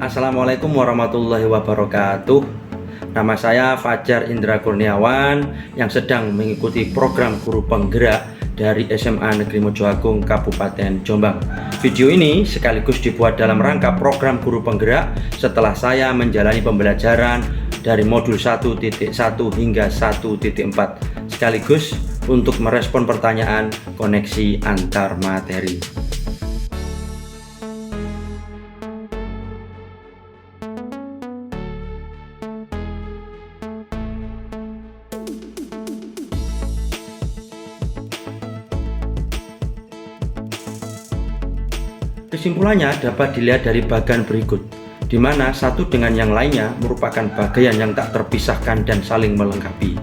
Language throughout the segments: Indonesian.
Assalamualaikum warahmatullahi wabarakatuh. Nama saya Fajar Indra Kurniawan yang sedang mengikuti program guru penggerak dari SMA Negeri Mojoagung Kabupaten Jombang. Video ini sekaligus dibuat dalam rangka program guru penggerak setelah saya menjalani pembelajaran dari modul 1.1 hingga 1.4 sekaligus untuk merespon pertanyaan koneksi antar materi. Kesimpulannya dapat dilihat dari bagian berikut, di mana satu dengan yang lainnya merupakan bagian yang tak terpisahkan dan saling melengkapi.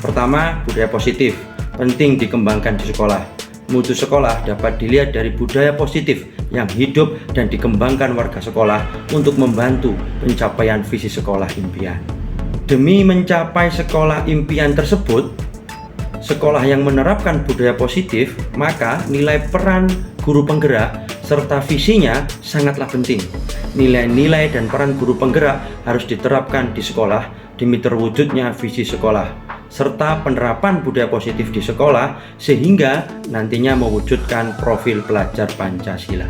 Pertama, budaya positif penting dikembangkan di sekolah. Mutu sekolah dapat dilihat dari budaya positif yang hidup dan dikembangkan warga sekolah untuk membantu pencapaian visi sekolah impian. Demi mencapai sekolah impian tersebut, sekolah yang menerapkan budaya positif, maka nilai peran guru penggerak serta visinya sangatlah penting. Nilai-nilai dan peran guru penggerak harus diterapkan di sekolah demi terwujudnya visi sekolah, serta penerapan budaya positif di sekolah sehingga nantinya mewujudkan profil pelajar Pancasila.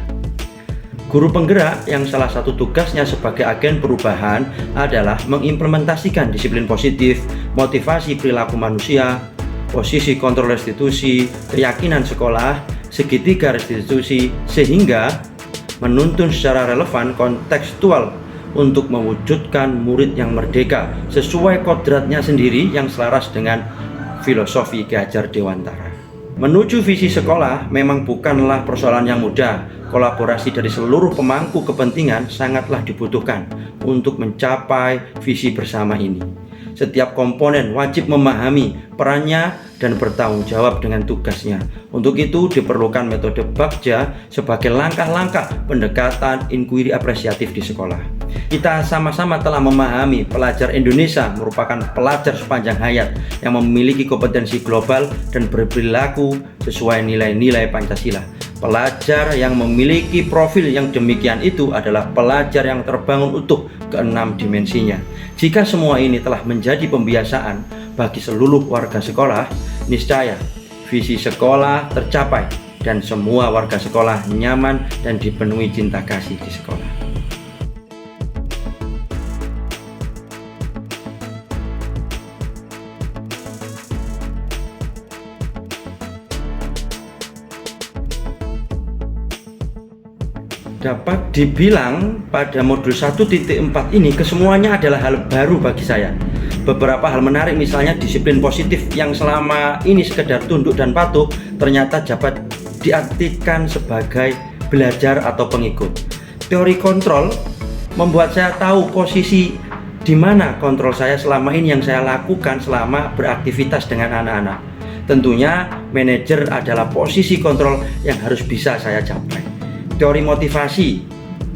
Guru penggerak yang salah satu tugasnya sebagai agen perubahan adalah mengimplementasikan disiplin positif, motivasi perilaku manusia, posisi kontrol restitusi, keyakinan sekolah, segitiga restitusi, sehingga menuntun secara relevan kontekstual untuk mewujudkan murid yang merdeka sesuai kodratnya sendiri yang selaras dengan filosofi Ki Hajar Dewantara. Menuju visi sekolah memang bukanlah persoalan yang mudah. Kolaborasi dari seluruh pemangku kepentingan sangatlah dibutuhkan untuk mencapai visi bersama ini. Setiap komponen wajib memahami perannya dan bertanggung jawab dengan tugasnya. Untuk itu diperlukan metode Bagja sebagai langkah-langkah pendekatan inquiry apresiatif di sekolah. Kita sama-sama telah memahami pelajar Indonesia merupakan pelajar sepanjang hayat yang memiliki kompetensi global dan berperilaku sesuai nilai-nilai Pancasila. Pelajar yang memiliki profil yang demikian itu adalah pelajar yang terbangun utuh ke-6 dimensinya. Jika semua ini telah menjadi pembiasaan bagi seluruh warga sekolah, niscaya visi sekolah tercapai dan semua warga sekolah nyaman dan dipenuhi cinta kasih di sekolah. Dapat dibilang pada modul 1.4 ini kesemuanya adalah hal baru bagi saya. Beberapa hal menarik misalnya disiplin positif yang selama ini sekedar tunduk dan patuh ternyata dapat diartikan sebagai belajar atau pengikut. Teori kontrol membuat saya tahu posisi di mana kontrol saya selama ini yang saya lakukan selama beraktivitas dengan anak-anak. Tentunya manajer adalah posisi kontrol yang harus bisa saya capai. Teori motivasi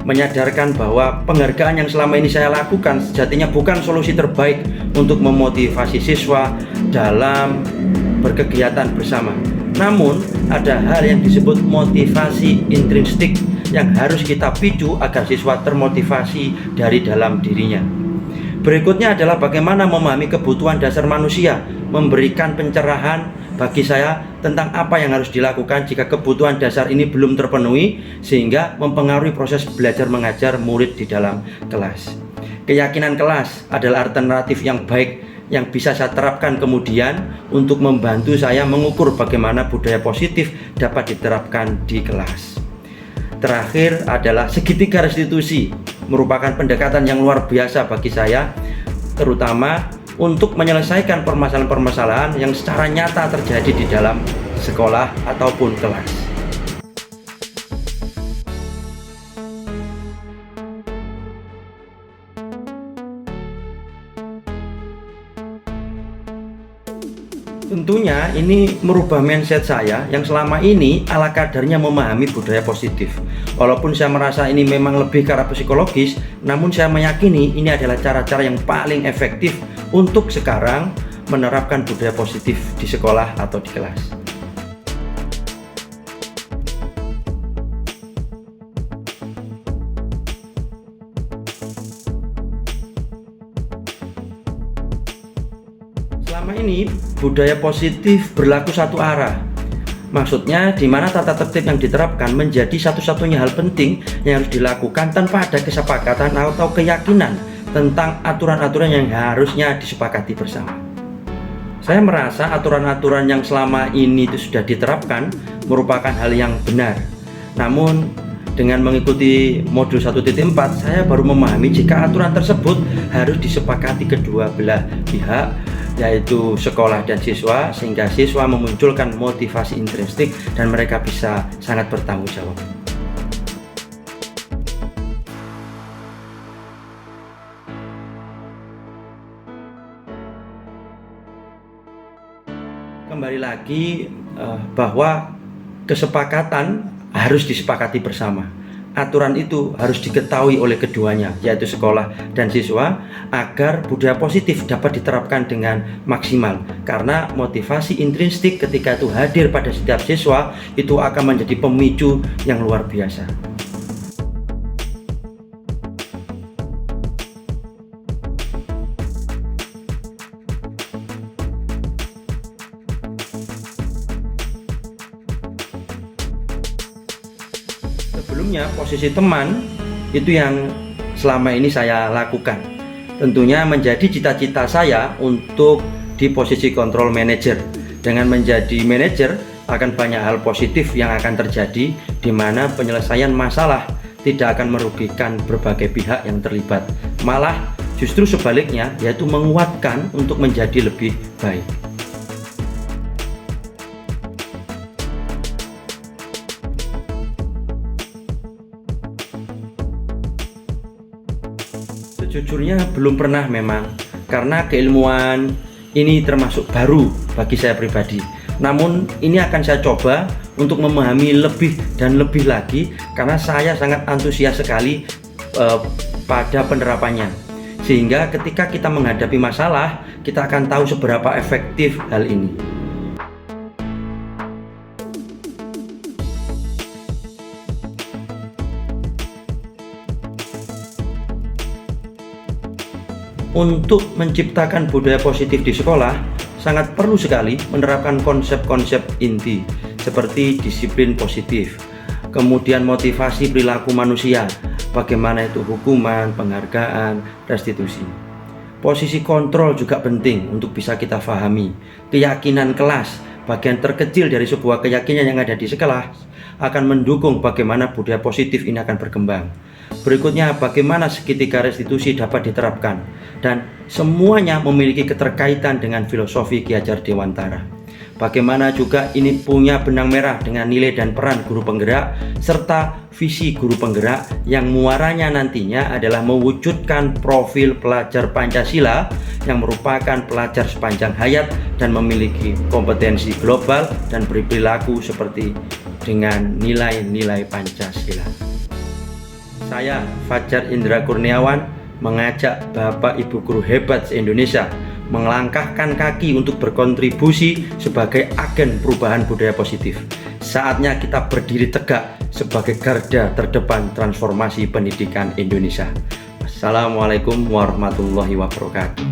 menyadarkan bahwa penghargaan yang selama ini saya lakukan sejatinya bukan solusi terbaik untuk memotivasi siswa dalam berkegiatan bersama. Namun, ada hal yang disebut motivasi intrinsik yang harus kita picu agar siswa termotivasi dari dalam dirinya. Berikutnya adalah bagaimana memahami kebutuhan dasar manusia, memberikan pencerahan bagi saya tentang apa yang harus dilakukan jika kebutuhan dasar ini belum terpenuhi sehingga mempengaruhi proses belajar mengajar murid di dalam kelas. Keyakinan kelas adalah alternatif yang baik yang bisa saya terapkan kemudian untuk membantu saya mengukur bagaimana budaya positif dapat diterapkan di kelas. Terakhir adalah segitiga restitusi, merupakan pendekatan yang luar biasa bagi saya, terutama untuk menyelesaikan permasalahan-permasalahan yang secara nyata terjadi di dalam sekolah ataupun kelas. Tentunya ini merubah mindset saya yang selama ini ala kadarnya memahami budaya positif. Walaupun saya merasa ini memang lebih ke arah psikologis, namun saya meyakini ini adalah cara-cara yang paling efektif untuk sekarang menerapkan budaya positif di sekolah atau di kelas. Selama ini budaya positif berlaku satu arah. Maksudnya di mana tata tertib yang diterapkan menjadi satu-satunya hal penting yang harus dilakukan tanpa ada kesepakatan atau keyakinan tentang aturan-aturan yang harusnya disepakati bersama. Saya merasa aturan-aturan yang selama ini itu sudah diterapkan merupakan hal yang benar. Namun dengan mengikuti modul 1.4, saya baru memahami jika aturan tersebut harus disepakati kedua belah pihak, yaitu sekolah dan siswa, sehingga siswa memunculkan motivasi intrinsik dan mereka bisa sangat bertanggung jawab. Kembali lagi bahwa kesepakatan harus disepakati bersama. Aturan itu harus diketahui oleh keduanya, yaitu sekolah dan siswa, agar budaya positif dapat diterapkan dengan maksimal. Karena motivasi intrinsik ketika itu hadir pada setiap siswa, itu akan menjadi pemicu yang luar biasa. Sebelumnya posisi teman itu yang selama ini saya lakukan. Tentunya menjadi cita-cita saya untuk di posisi control manager. Dengan menjadi manajer akan banyak hal positif yang akan terjadi, di mana penyelesaian masalah tidak akan merugikan berbagai pihak yang terlibat. Malah justru sebaliknya, yaitu menguatkan untuk menjadi lebih baik. Sejujurnya belum pernah memang, karena keilmuan ini termasuk baru bagi saya pribadi. Namun ini akan saya coba untuk memahami lebih dan lebih lagi, karena saya sangat antusias sekali pada penerapannya. Sehingga ketika kita menghadapi masalah, kita akan tahu seberapa efektif hal ini. Untuk menciptakan budaya positif di sekolah, sangat perlu sekali menerapkan konsep-konsep inti seperti disiplin positif, kemudian motivasi perilaku manusia, bagaimana itu hukuman, penghargaan, restitusi. Posisi kontrol juga penting untuk bisa kita pahami. Keyakinan kelas, bagian terkecil dari sebuah keyakinan yang ada di sekolah, akan mendukung bagaimana budaya positif ini akan berkembang. Berikutnya, bagaimana seketika restitusi dapat diterapkan, dan semuanya memiliki keterkaitan dengan filosofi Ki Hajar Dewantara. Bagaimana juga ini punya benang merah dengan nilai dan peran guru penggerak, serta visi guru penggerak yang muaranya nantinya adalah mewujudkan profil pelajar Pancasila yang merupakan pelajar sepanjang hayat dan memiliki kompetensi global dan berperilaku seperti dengan nilai-nilai Pancasila. Saya, Fajar Indra Kurniawan, mengajak Bapak Ibu guru hebat se-Indonesia melangkahkan kaki untuk berkontribusi sebagai agen perubahan budaya positif. Saatnya kita berdiri tegak sebagai garda terdepan transformasi pendidikan Indonesia. Wassalamualaikum warahmatullahi wabarakatuh.